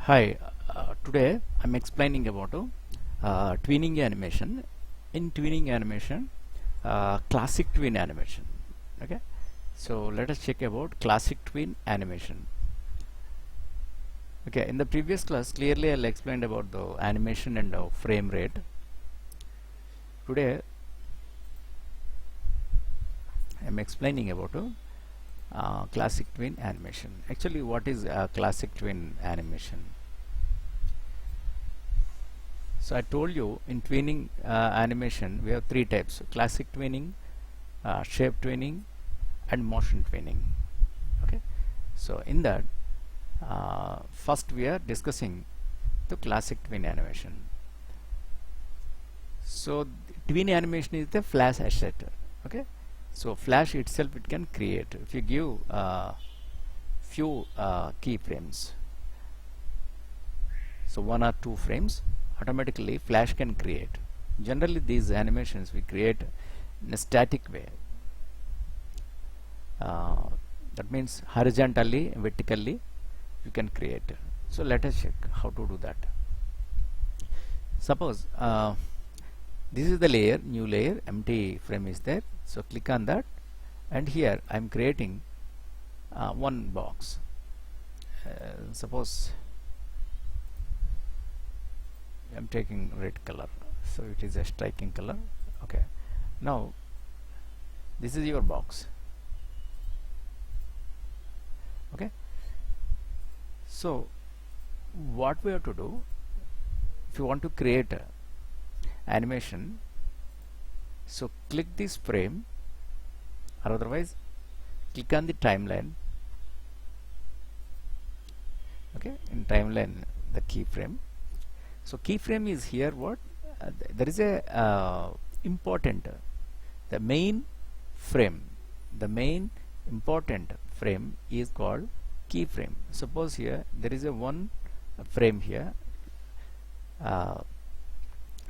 Hi, today I'm explaining about twinning animation. In twinning animation, classic twin animation. Okay, so let us check about classic twin animation. Okay, in the previous class, clearly I'll explained about the animation and frame rate. Today, I'm explaining about classic twin animation. Actually, what is classic twin animation? So I told you in twinning animation we have three types: classic twinning, shape twinning, and motion twinning. Okay, so in that first we are discussing the classic twin animation. So twin animation is the flash asset. Okay, so flash itself it can create if you give few keyframes, so 1 or 2 frames, automatically flash can create. Generally these animations we create in a static way, that means horizontally, vertically you can create. So let us check how to do that. Suppose this is the layer, new layer, empty frame is there, so click on that, and here I am creating one box. Suppose I'm taking red color, so it is a striking color. Okay, now this is your box. Okay, so what we have to do, if you want to create a animation, so click this frame, or otherwise click on the timeline. Okay, in timeline the keyframe. So keyframe is here what there is a important the main frame, the main important frame is called keyframe. Suppose here there is a one frame here,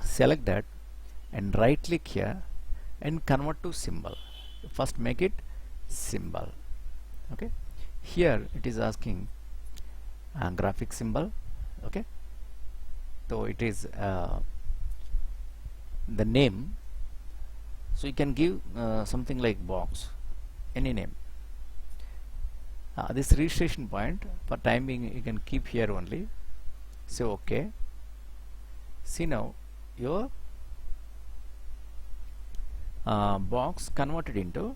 select that and right click here and convert to symbol. First make it symbol. Okay, here it is asking graphic symbol. Okay, so it is the name, so you can give something like box, any name. This registration point for time being you can keep here only. Say OK. See now your box converted into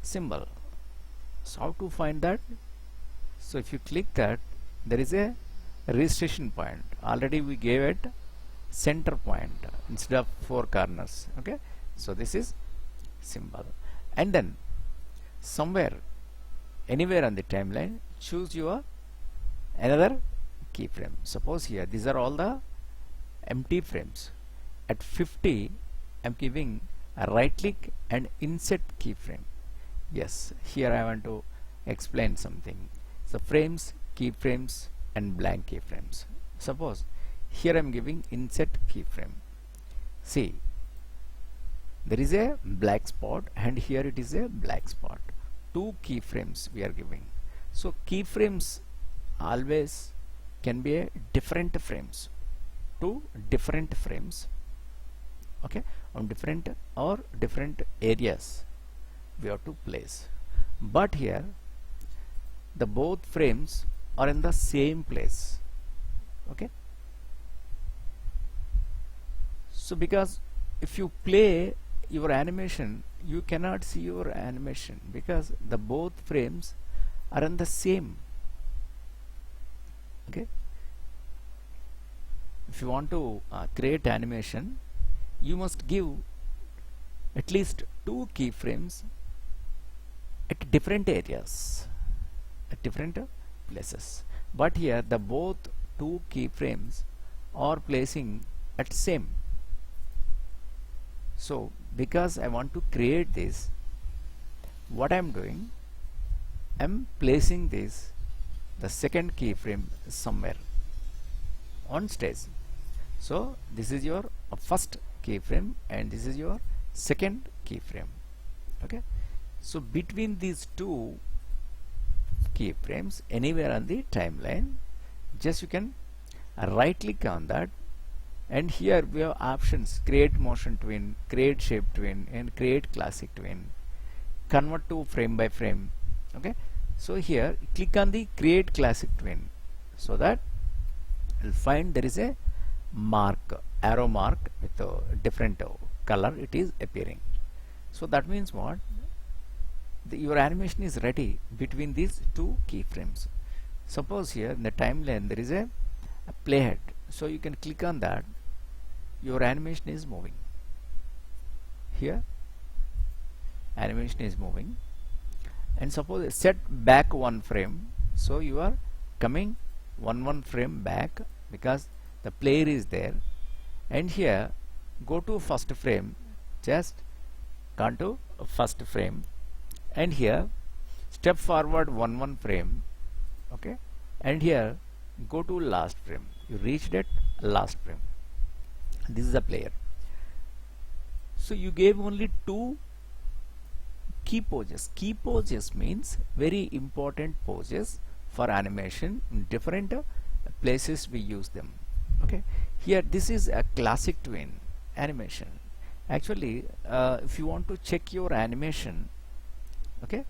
symbol. So how to find that? So if you click that, there is a registration point. Already we gave it center point instead of 4 corners. Okay, so this is symbol, and then somewhere anywhere on the timeline choose your another keyframe. Suppose here these are all the empty frames. At 50 I'm giving a right click and insert keyframe. Yes, here I want to explain something. So frames, keyframes and blank keyframes. Suppose here I am giving insert keyframe. See, there is a black spot and here it is a black spot. 2 keyframes we are giving. So keyframes always can be a different frames, 2 different frames. Okay, on different or different areas we have to place, but here the both frames are in the same place. Okay, so because if you play your animation you cannot see your animation because the both frames are in the same. Okay, if you want to create animation, you must give at least 2 keyframes at different areas, at different places, but here the both 2 keyframes are placing at same. So because I want to create this, what I am doing, I am placing this the second keyframe somewhere on stage. So this is your first keyframe and this is your second keyframe. Okay, so between these 2 keyframes anywhere on the timeline just you can right click on that, and here we have options: create motion twin, create shape twin, and create classic twin, convert to frame by frame. Okay, so here click on the create classic twin, so that you'll find there is a mark, arrow mark with a different color it is appearing. So that means what, your animation is ready between these two keyframes. Suppose here in the timeline there is a playhead, so you can click on that, your animation is moving. Here animation is moving, and suppose set back one frame, so you are coming one frame back because the player is there. And here go to first frame, just come to first frame, and here step forward one frame. Okay, and here go to last frame, you reached at last frame. This is the player. So you gave only two key poses. Key poses means very important poses for animation. In different places we use them. Okay, here this is a classic twin animation. Actually, if you want to check your animation, okay,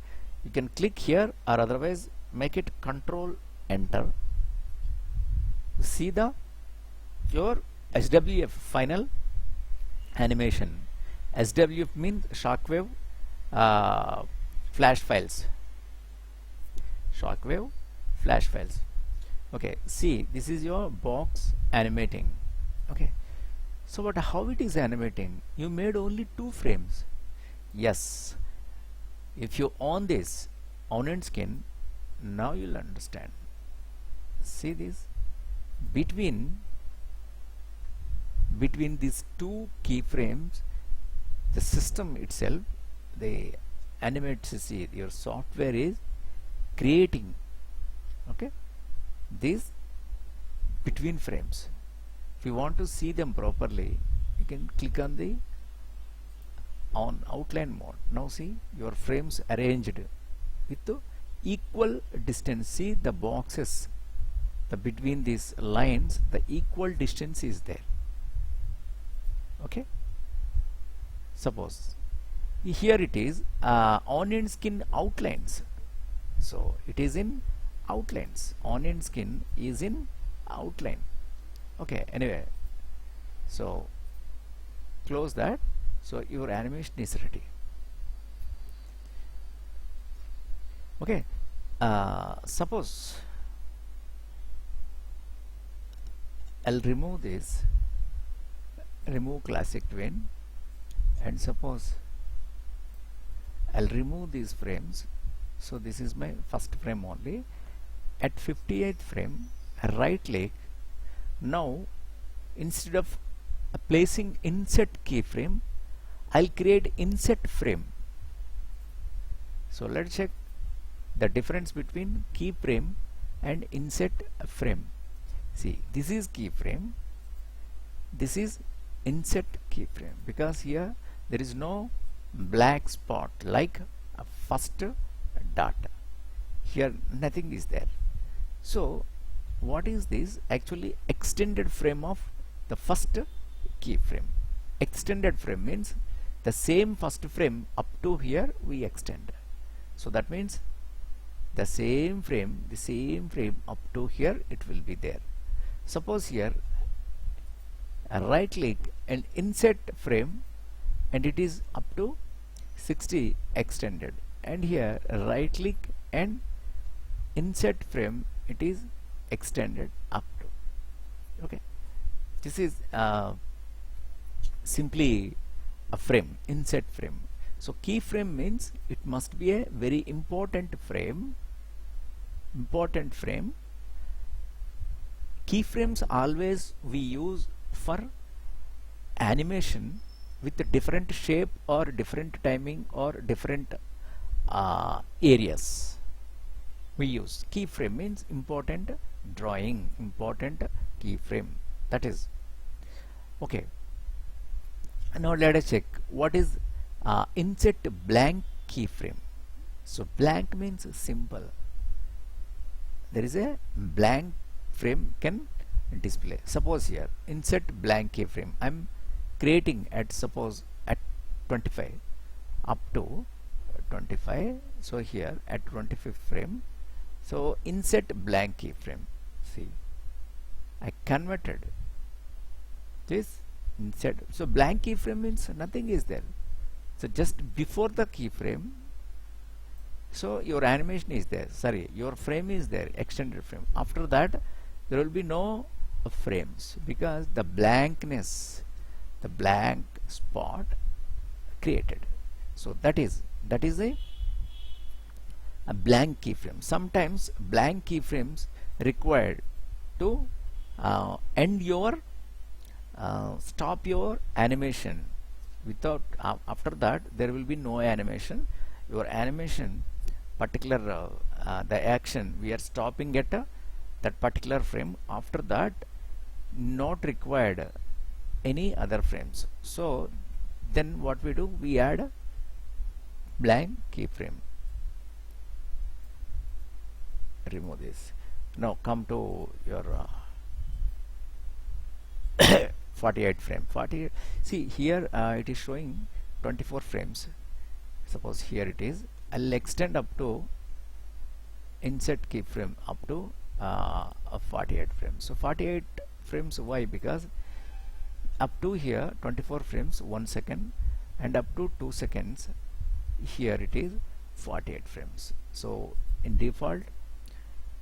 you can click here, or otherwise make it control enter. See the your SWF final animation. SWF means shockwave flash files. Shockwave flash files. Okay, see, this is your box animating. Okay, so but how it is animating? You made only 2 frames. Yes, if you on this on-end skin, now you'll understand. See this, between these 2 keyframes, the system itself, the animates, see, your software is creating, okay, these between frames. If you want to see them properly, you can click on the on outline mode. Now see, your frames arranged with the equal distance. See the boxes, the between these lines, the equal distance is there. Okay, suppose here it is on-end skin outlines, so it is in outlines. On-end skin is in outline. Okay, anyway, so close that. So your animation is ready. Okay, suppose I'll remove this, remove classic twin, and suppose I'll remove these frames. So this is my first frame only. At 58th frame, right click. Now instead of placing insert keyframe, I'll create insert frame. So let's check the difference between keyframe and insert frame. See, this is keyframe, this is insert keyframe, because here there is no black spot like a first dot. Here nothing is there. So what is this? Actually extended frame of the first keyframe. Extended frame means the same first frame up to here we extend. So that means the same frame up to here it will be there. Suppose here right click and insert frame, and it is up to 60 extended, and here right click and insert frame, it is extended up to. Okay, this is simply a frame, insert frame. So keyframe means it must be a very important frame. Keyframes always we use for animation with a different shape or different timing or different areas. We use keyframe means important drawing, important keyframe. That is okay. Now let us check what is insert blank keyframe. So blank means simple. There is a blank keyframe can display. Suppose here insert blank keyframe, I'm creating at suppose at 25 up to 25. So here at 25th frame, so insert blank keyframe. See, I converted this insert. So blank keyframe means nothing is there. So just before the keyframe, so your animation is there, sorry, your frame is there, extended frame. After that there will be no frames because the blankness, the blank spot created. So that is a blank keyframe. Sometimes blank keyframes required to end your stop your animation. Without after that there will be no animation. Your animation particular the action we are stopping at that particular frame. After that not required any other frames. So then what we do, we add a blank keyframe. Remove this. Now come to your 48 frame. 48. See here it is showing 24 frames. Suppose here it is. I'll extend up to insert keyframe up to 48 frames. So 48 frames. Why? Because up to here 24 frames 1 second, and up to 2 seconds here it is 48 frames. So in default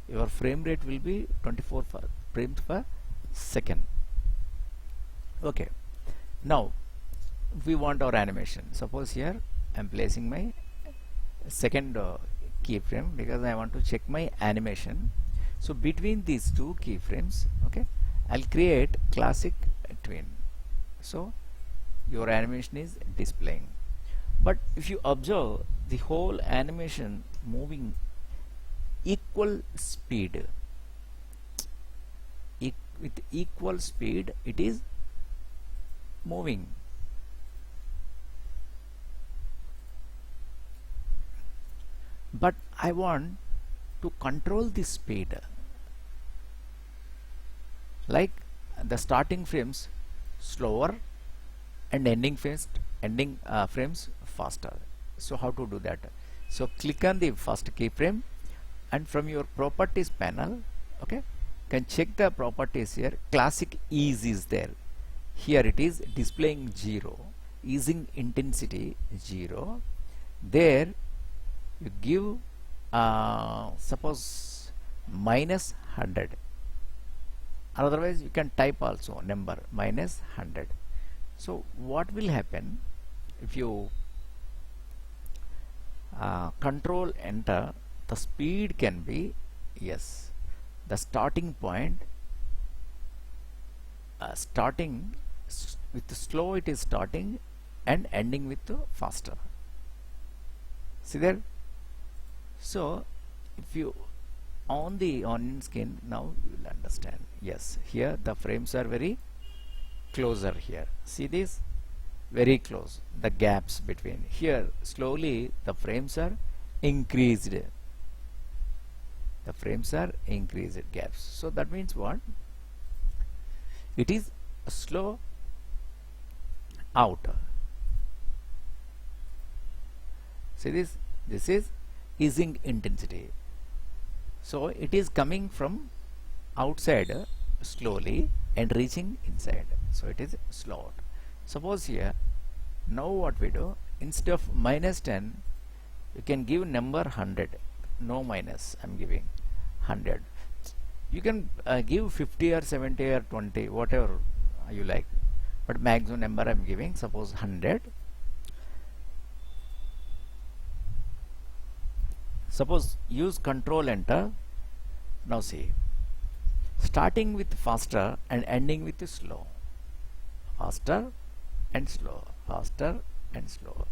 your frame rate will be 24 frames per second. Okay, now we want our animation. Suppose here I am placing my second keyframe because I want to check my animation. So between these two keyframes, okay, I'll create classic tween. So your animation is displaying. But if you observe the whole animation moving equal speed, with equal speed it is moving. But I want to control the speed, like the starting frames slower and ending frames faster. So how to do that? So click on the first keyframe, and from your properties panel, okay, can check the properties here. Classic ease is there. Here it is displaying 0, easing intensity 0. There you give suppose minus 100. Otherwise you can type also number minus 100. So what will happen if you control enter, the speed can be, yes, the starting point starting with slow it is starting and ending with faster. See there? So if you on the onion skin, now you will understand. Yes, here the frames are very closer here. See this? Very close. The gaps between. Here slowly the frames are increased. The frames are increased gaps. So that means what? It is slow out. See this? This is easing intensity. So it is coming from outside slowly and reaching inside. So it is slowed. Suppose here, now what we do, instead of minus 10, you can give number 100. No minus, I am giving 100. You can give 50 or 70 or 20, whatever you like. But maximum number I am giving, suppose 100. Suppose use control enter. Now see, starting with faster and ending with slow. Faster and slow, faster and slow.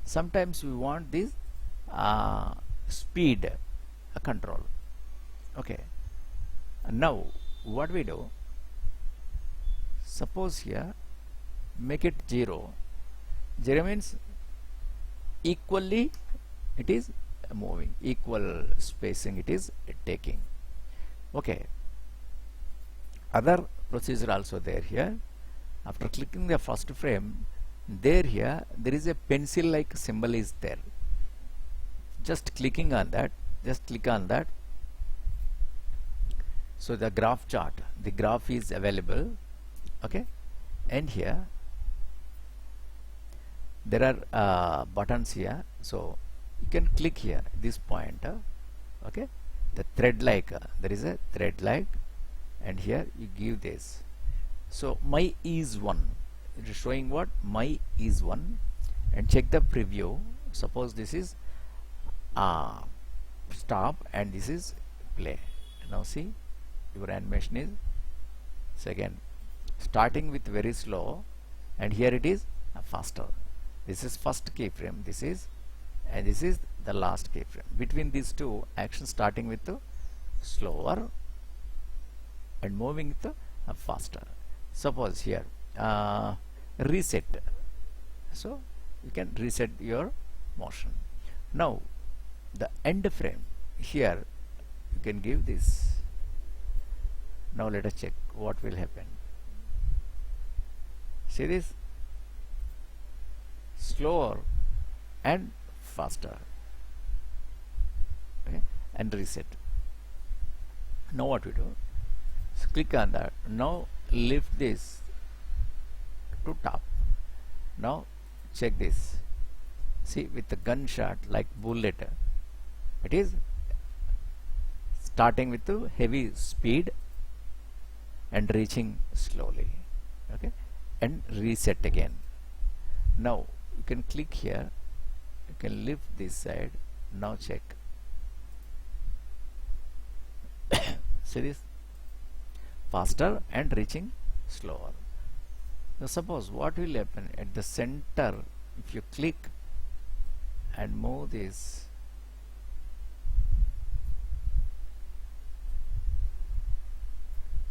Sometimes we want this speed control. Okay. Now what we do, suppose here make it 0. 0 means equally it is moving, equal spacing it is taking. Okay. other procedure also there here. After clicking the first frame, here there is a pencil like symbol is there. Just clicking on that, just click on that. So the graph chart, the graph is available. Okay, and here there are buttons here, so you can click here this point. Okay, the thread like, there is a thread like, and here you give this. So my is 1, it is showing what my is 1, and check the preview. Suppose this is stop and this is play. Now see, your animation is, so again starting with very slow, and here it is faster. This is first keyframe, this is, and this is the last keyframe. Between these two, action starting with slower and moving with faster. Suppose here reset, so you can reset your motion. Now the end frame, here you can give this. Now let us check what will happen. See this, slower and faster. Okay, and reset. Now what we do, so click on that. Now lift this to top. Now check this. See, with the gunshot like bullet, it is starting with the heavy speed and reaching slowly. Okay, and reset again. Now you can click here, you can lift this side. Now check. See this, faster and reaching slower. Now suppose what will happen at the center, if you click and move this,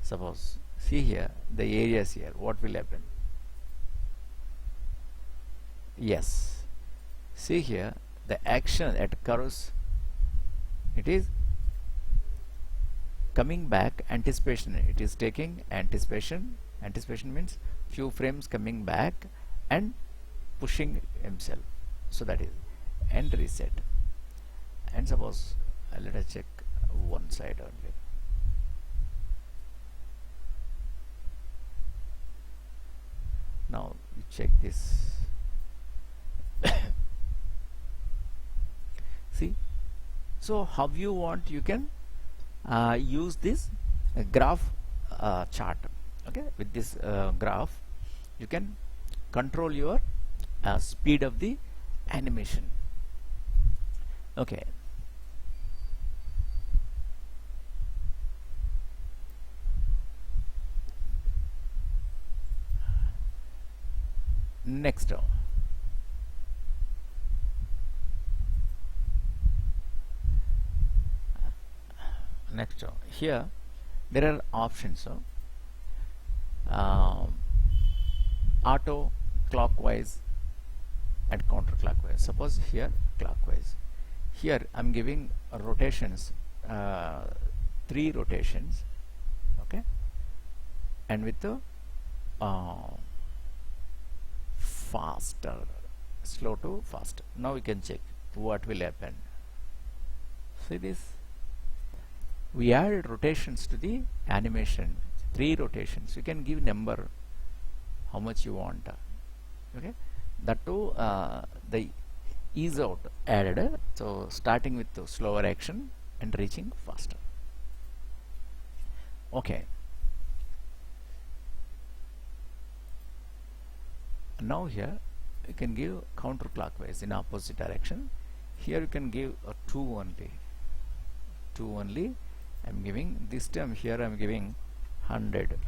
suppose see here the areas here, what will happen? Yes, see here the action at curves, it is coming back, anticipation, it is taking anticipation. Anticipation means few frames coming back and pushing himself. So that is, and reset. And suppose let us check one side only. Now you check this. See, so how you want, you can use this graph chart. Okay, with this graph you can control your speed of the animation. Okay, next here there are options. Auto, clockwise and counterclockwise. Suppose here clockwise, here I'm giving rotations, 3 rotations. Okay, and with the faster, slow to fast. Now we can check what will happen. See this, we add rotations to the animation, 3 rotations. You can give number how much you want. Okay, that too the ease out added. So starting with the slower action and reaching faster. Okay, now here you can give counterclockwise in opposite direction. Here you can give a 2 only. 2 only. I'm giving this time here, I'm giving 100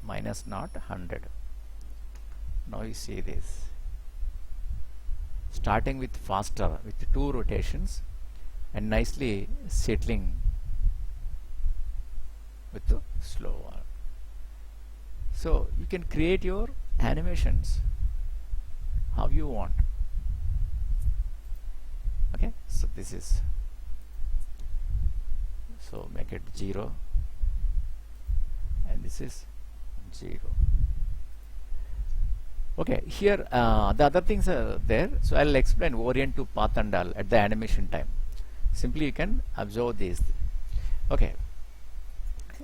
minus not 100. Now you see this, starting with faster with 2 rotations and nicely settling with the slower. So you can create your animations how you want. Okay, so this is, so make it 0 and this is 0. Okay, here the other things are there, so I'll explain orient to path and all at the animation time. Simply you can observe these. Okay,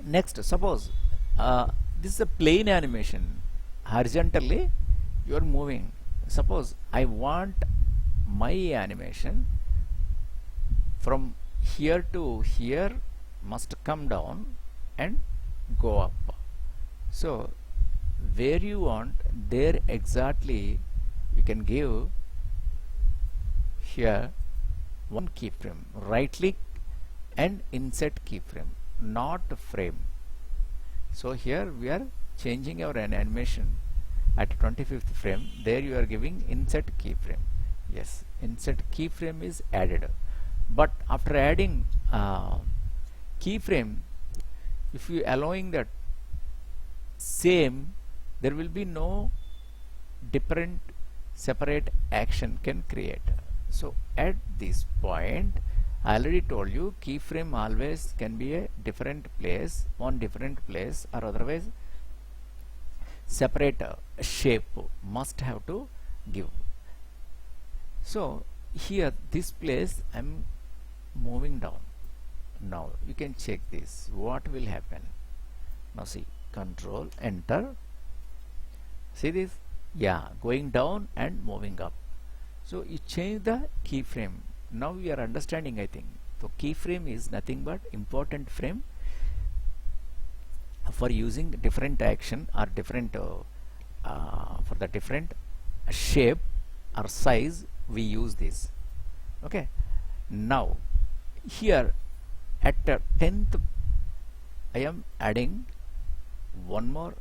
next, suppose this is a plane animation. Horizontally you are moving. Suppose I want my animation from here to here must come down and go up. So where you want, there exactly you can give here one keyframe. Right click and insert keyframe, not frame. So here we are changing our animation at 25th frame. There you are giving insert keyframe. Yes, insert keyframe is added. But after adding keyframe, if you allowing that same, there will be no different separate action can create. So at this point, I already told you keyframe always can be a different place, on different place, or otherwise separate shape must have to give. So here this place I'm moving down. Now you can check this, what will happen. Now see, control enter, see this, yeah, going down and moving up. So you change the keyframe. Now we are understanding, I think. So keyframe is nothing but important frame for using different action or different for the different shape or size we use this. Okay, now here at the 10th I am adding one more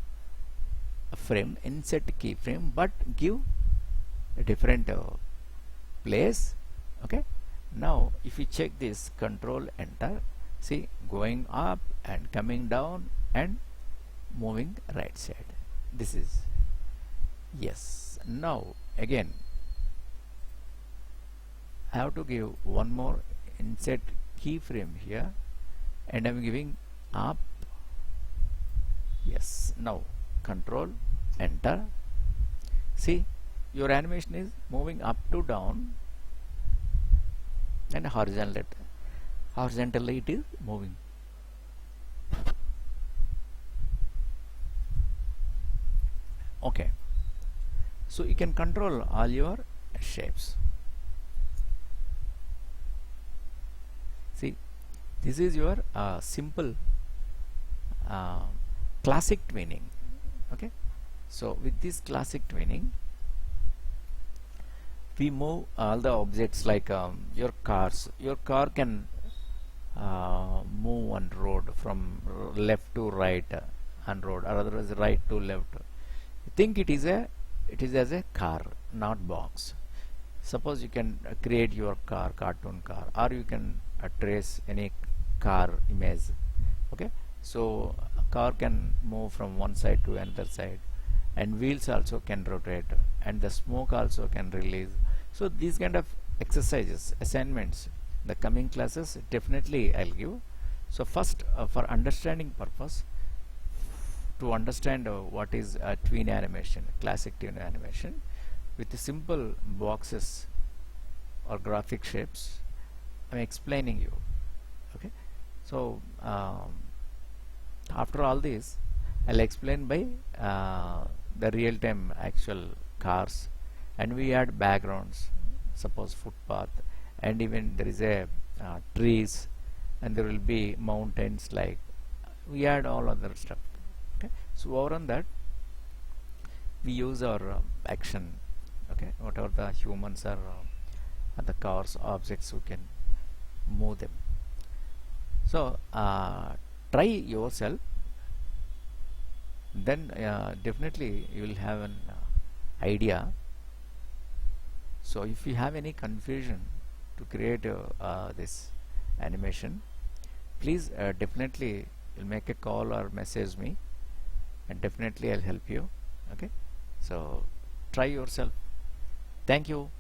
frame, insert keyframe, but give a different place. Okay, now if you check this, control enter, see, going up and coming down and moving right side. This is, yes. Now again I have to give one more insert keyframe here, and I'm giving up. Yes, now control enter, see, your animation is moving up to down and horizontally it is moving. Okay, so you can control all your shapes. See, this is your simple classic twinning. Okay, so with this classic twinning we move all the objects like your cars. Your car can move on road from left to right on road, or otherwise right to left. Think it is as a car, not box. Suppose you can create your car, cartoon car, or you can trace any car image. Okay, so a car can move from one side to another side, and wheels also can rotate, and the smoke also can release. So these kind of exercises, assignments, the coming classes definitely I'll give. So first for understanding purpose, to understand what is a tween animation, classic tween animation with the simple boxes or graphic shapes, I'm explaining you. Okay, so after all this I'll explain by the real-time actual cars, and we add backgrounds, suppose footpath, and even there is a trees, and there will be mountains, like we add all other stuff. Okay, so over on that we use our action. Okay, whatever the humans are the cars, objects, we can move them. So try yourself, then definitely you will have an idea. So if you have any confusion to create this animation, please definitely you'll make a call or message me, and definitely I'll help you. Okay, so try yourself. Thank you.